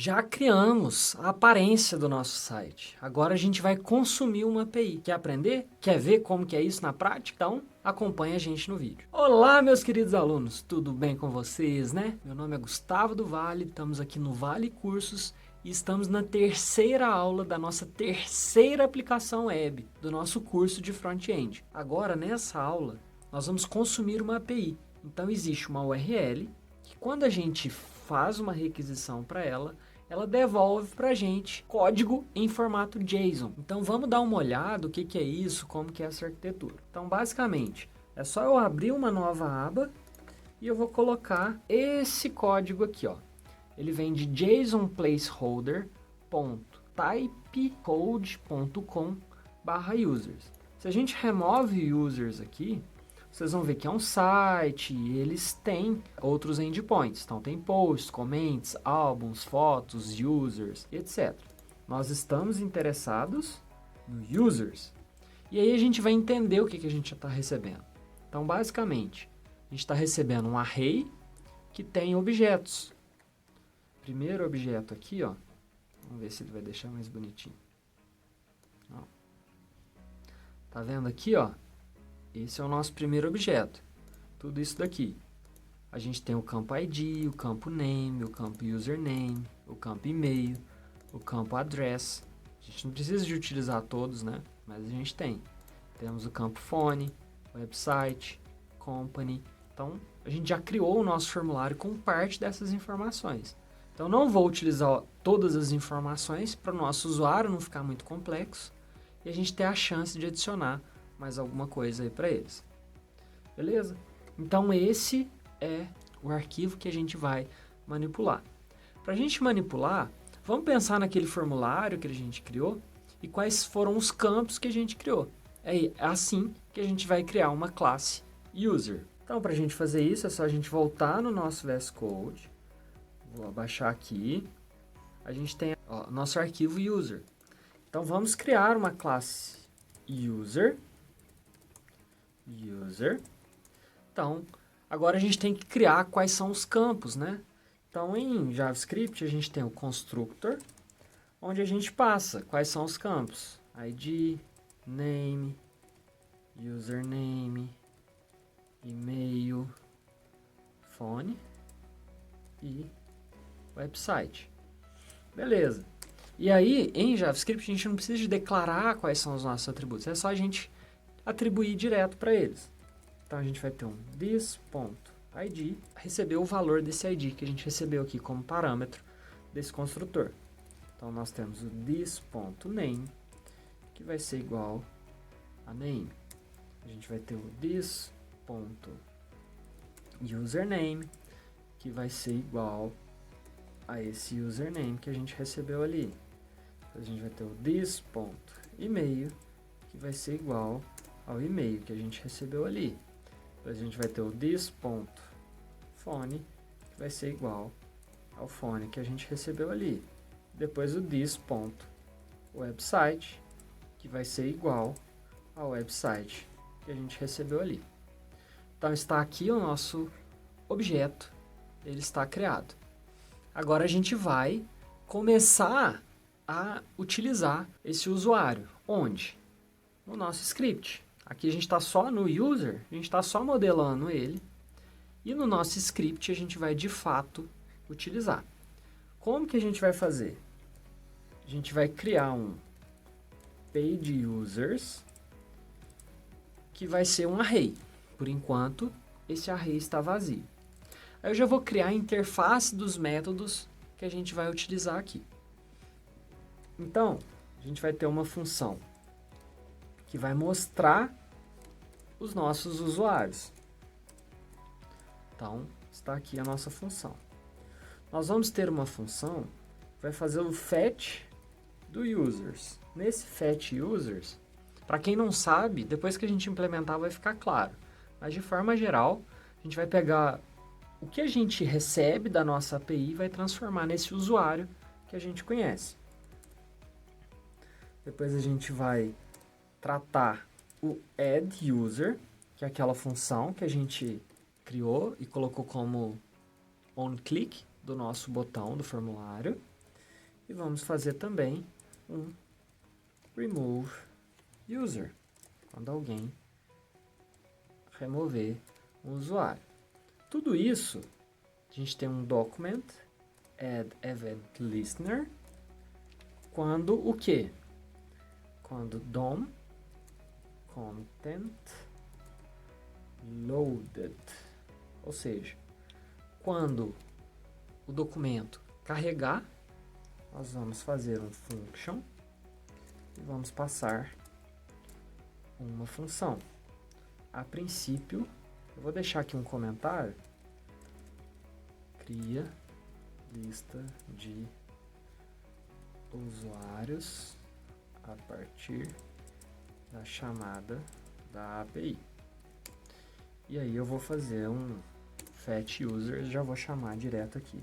Já criamos a aparência do nosso site. Agora a gente vai consumir uma API. Quer aprender? Quer ver como que é isso na prática? Então, acompanha a gente no vídeo. Olá, meus queridos alunos, tudo bem com vocês, né? Meu nome é Gustavo do Vale, estamos aqui no Vale Cursos e estamos na terceira aula da nossa terceira aplicação web do nosso curso de front-end. Agora, nessa aula, nós vamos consumir uma API. Então, existe uma URL que quando a gente faz uma requisição para ela, ela devolve para a gente código em formato JSON. Então vamos dar uma olhada o que é isso, como que é essa arquitetura. Então basicamente é só eu abrir uma nova aba e eu vou colocar esse código aqui, ó. Ele vem de JSON placeholder.typecode.com/users. Se a gente remove users aqui, vocês vão ver que é um site e eles têm outros endpoints. Então tem posts, comments, álbuns, fotos, users, etc. Nós estamos interessados no users. E aí a gente vai entender o que a gente está recebendo. Então basicamente, a gente está recebendo um array que tem objetos. Primeiro objeto aqui, ó. Vamos ver se ele vai deixar mais bonitinho. Ó. Tá vendo aqui, ó? Esse é o nosso primeiro objeto. Tudo isso daqui. A gente tem o campo ID, o campo name, o campo username, o campo e-mail, o campo address. A gente não precisa de utilizar todos, né? Mas a gente tem. Temos o campo phone, website, company. Então, a gente já criou o nosso formulário com parte dessas informações. Então, não vou utilizar todas as informações para o nosso usuário não ficar muito complexo e a gente ter a chance de adicionar mais alguma coisa aí para eles. Beleza? Então esse é o arquivo que a gente vai manipular. Para a gente manipular, vamos pensar naquele formulário que a gente criou e quais foram os campos que a gente criou. É assim que a gente vai criar uma classe user. Então para a gente fazer isso é só a gente voltar no nosso VS Code. Vou abaixar aqui. A gente tem o nosso arquivo user. Então vamos criar uma classe user. Então, agora a gente tem que criar quais são os campos, né? Então, em JavaScript, a gente tem o constructor, onde a gente passa quais são os campos. ID, name, username, e-mail, phone e website. Beleza. E aí, em JavaScript, a gente não precisa de declarar quais são os nossos atributos. É só a gente atribuir direto para eles. Então a gente vai ter um this.id, receber o valor desse ID que a gente recebeu aqui como parâmetro desse construtor. Então nós temos o this.name, que vai ser igual a name. A gente vai ter o this.username, que vai ser igual a esse username que a gente recebeu ali. A gente vai ter o this.email, que vai ser igual ao e-mail que a gente recebeu ali. Depois a gente vai ter o this.phone, que vai ser igual ao phone que a gente recebeu ali. Depois o this.website, que vai ser igual ao website que a gente recebeu ali. Então está aqui o nosso objeto, ele está criado. Agora a gente vai começar a utilizar esse usuário. Onde? No nosso script. Aqui a gente está só no user, a gente está só modelando ele. E no nosso script a gente vai de fato utilizar. Como que a gente vai fazer? A gente vai criar um page users, que vai ser um array. Por enquanto, esse array está vazio. Aí eu já vou criar a interface dos métodos que a gente vai utilizar aqui. Então, a gente vai ter uma função que vai mostrar os nossos usuários. Então, está aqui a nossa função. Nós vamos ter uma função que vai fazer o fetch do users. Nesse fetch users, para quem não sabe, depois que a gente implementar vai ficar claro. Mas de forma geral, a gente vai pegar o que a gente recebe da nossa API e vai transformar nesse usuário que a gente conhece. Depois a gente vai tratar o add user, que é aquela função que a gente criou e colocou como onClick do nosso botão do formulário. E vamos fazer também um remove user, quando alguém remover um usuário. Tudo isso, a gente tem um document, add event listener, quando o quê? Quando DOM content loaded, ou seja, quando o documento carregar, nós vamos fazer um function e vamos passar uma função. A princípio, eu vou deixar aqui um comentário, cria lista de usuários a partir da chamada da API. E aí eu vou fazer um fetch user, já vou chamar direto aqui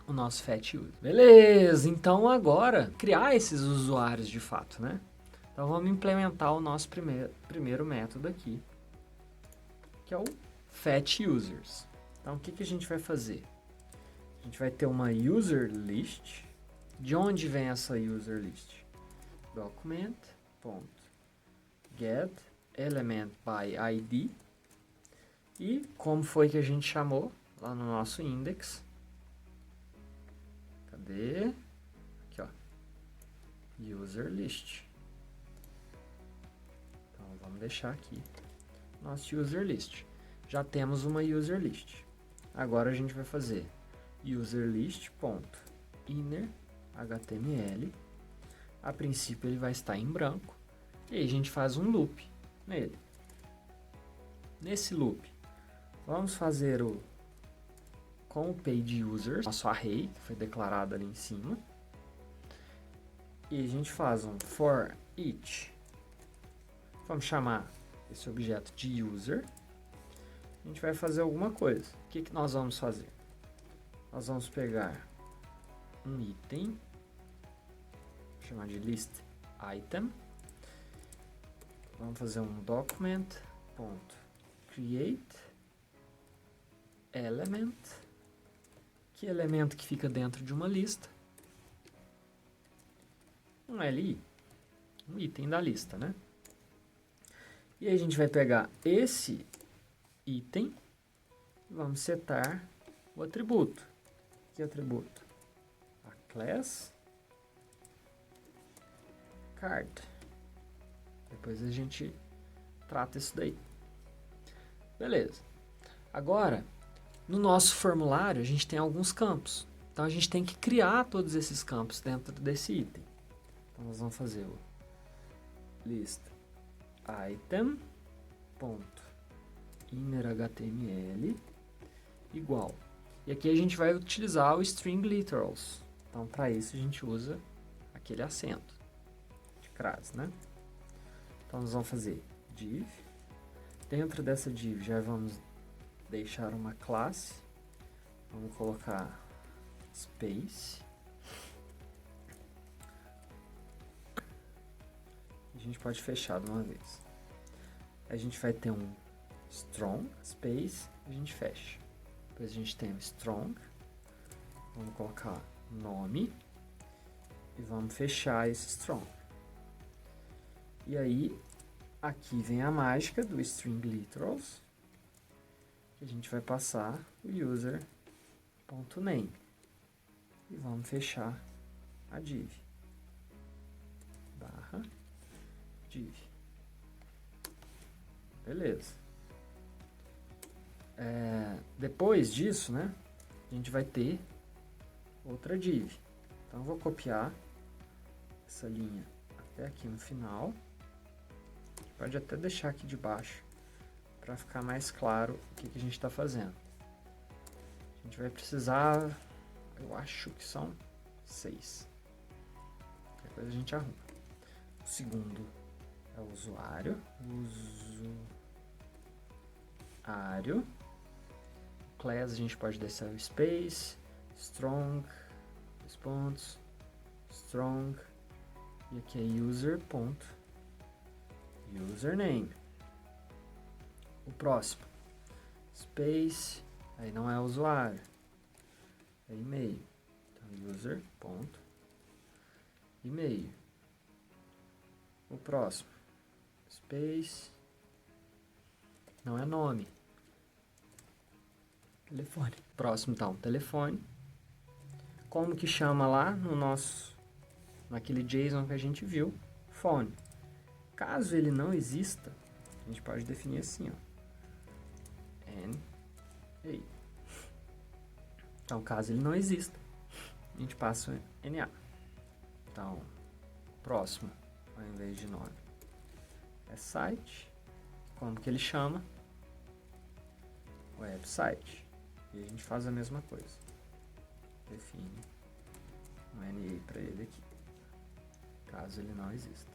o nosso fetch user. Beleza, então agora criar esses usuários de fato, né? Então vamos implementar o nosso primeiro método aqui, que é o fetch users. Então o que a gente vai fazer? A gente vai ter uma user list. De onde vem essa user list? Document.get element by ID. E como foi que a gente chamou lá no nosso index? Cadê? Aqui, ó. User list. Então vamos deixar aqui nosso user list. Já temos uma user list. Agora a gente vai fazer user list.inner HTML. A princípio ele vai estar em branco. E aí a gente faz um loop nele. Nesse loop, vamos fazer com o page users, nosso array, que foi declarado ali em cima. E a gente faz um for each. Vamos chamar esse objeto de user. A gente vai fazer alguma coisa. O que nós vamos fazer? Nós vamos pegar um item, vou chamar de list item. Vamos fazer um document.create element. Que elemento que fica dentro de uma lista? Um LI, um item da lista, né? E aí a gente vai pegar esse item e vamos setar o atributo. Que atributo? A class card. Depois a gente trata isso daí. Beleza. Agora, no nosso formulário, a gente tem alguns campos. Então, a gente tem que criar todos esses campos dentro desse item. Então, nós vamos fazer o list item.innerHTML igual. E aqui a gente vai utilizar o string literals. Então, para isso, a gente usa aquele acento de crase, né? Então, nós vamos fazer div. Dentro dessa div, já vamos deixar uma classe. Vamos colocar space. A gente pode fechar de uma vez. A gente vai ter um strong, space, a gente fecha. Depois a gente tem o strong. Vamos colocar nome. E vamos fechar esse strong. E aí, aqui vem a mágica do string literals. Que a gente vai passar o user.name. E vamos fechar a div. Barra div. Beleza. Depois disso, né, a gente vai ter outra div. Então, eu vou copiar essa linha até aqui no final. Pode até deixar aqui de baixo, para ficar mais claro o que a gente está fazendo. A gente vai precisar, eu acho que são 6. Qualquer coisa a gente arruma. O segundo é o usuário. Class a gente pode deixar o space, strong, dois pontos, strong, e aqui é user.username. O próximo, space, aí não é usuário, é e-mail. Então, User, ponto, e-mail. O próximo, space, não é nome, telefone. Próximo, então, telefone. Como que chama lá no nosso, naquele JSON que a gente viu? Phone. Caso ele não exista, a gente pode definir assim, ó. NA. Então, caso ele não exista, a gente passa o NA. Então, próximo, ao invés de nome, é site. Como que ele chama? Website. E a gente faz a mesma coisa. Define um NA para ele aqui, caso ele não exista.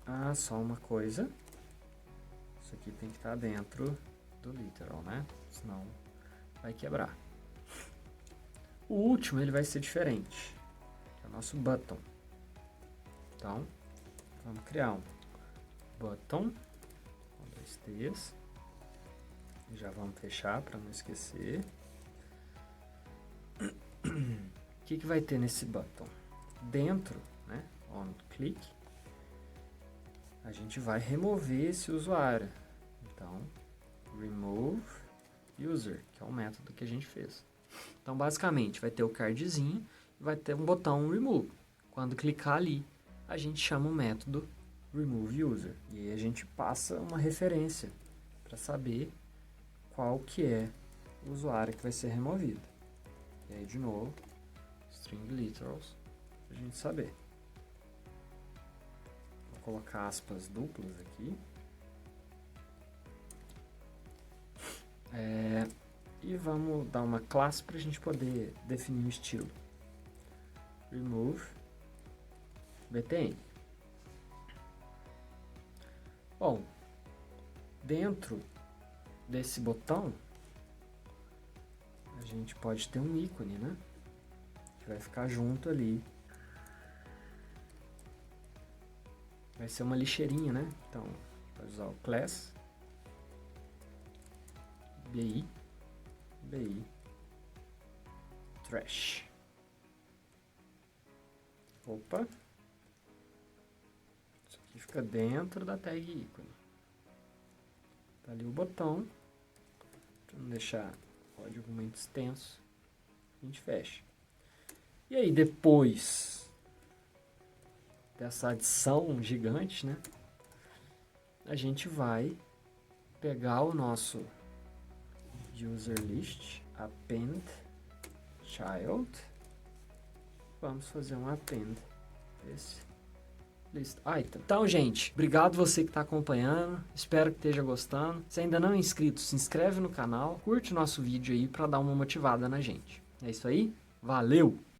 Ah, só uma coisa. Isso aqui tem que estar dentro do literal, né? Senão vai quebrar. O último, ele vai ser diferente. Que é o nosso button. Então, vamos criar um button com 2 T's. E já vamos fechar para não esquecer. O que vai ter nesse button? Dentro, né, on click, a gente vai remover esse usuário. Então, remove user, que é o método que a gente fez. Então, basicamente, vai ter o cardzinho e vai ter um botão remove. Quando clicar ali, a gente chama o método remove user. E aí a gente passa uma referência para saber qual que é o usuário que vai ser removido. E aí, de novo, string literals, pra gente saber. Vou colocar aspas duplas aqui. E vamos dar uma classe para a gente poder definir um estilo. Remove btn. Bom, dentro desse botão, a gente pode ter um ícone, né? Que vai ficar junto ali. Vai ser uma lixeirinha, né? Então, vai usar o class bi trash. Opa. Isso aqui fica dentro da tag ícone. Tá ali o botão. Para não deixar o código muito extenso, a gente fecha. E aí, depois dessa adição gigante, né? A gente vai pegar o nosso user list, append child. Vamos fazer um append esse list item. Então, gente, obrigado você que está acompanhando. Espero que esteja gostando. Se ainda não é inscrito, se inscreve no canal, curte o nosso vídeo aí para dar uma motivada na gente. É isso aí. Valeu!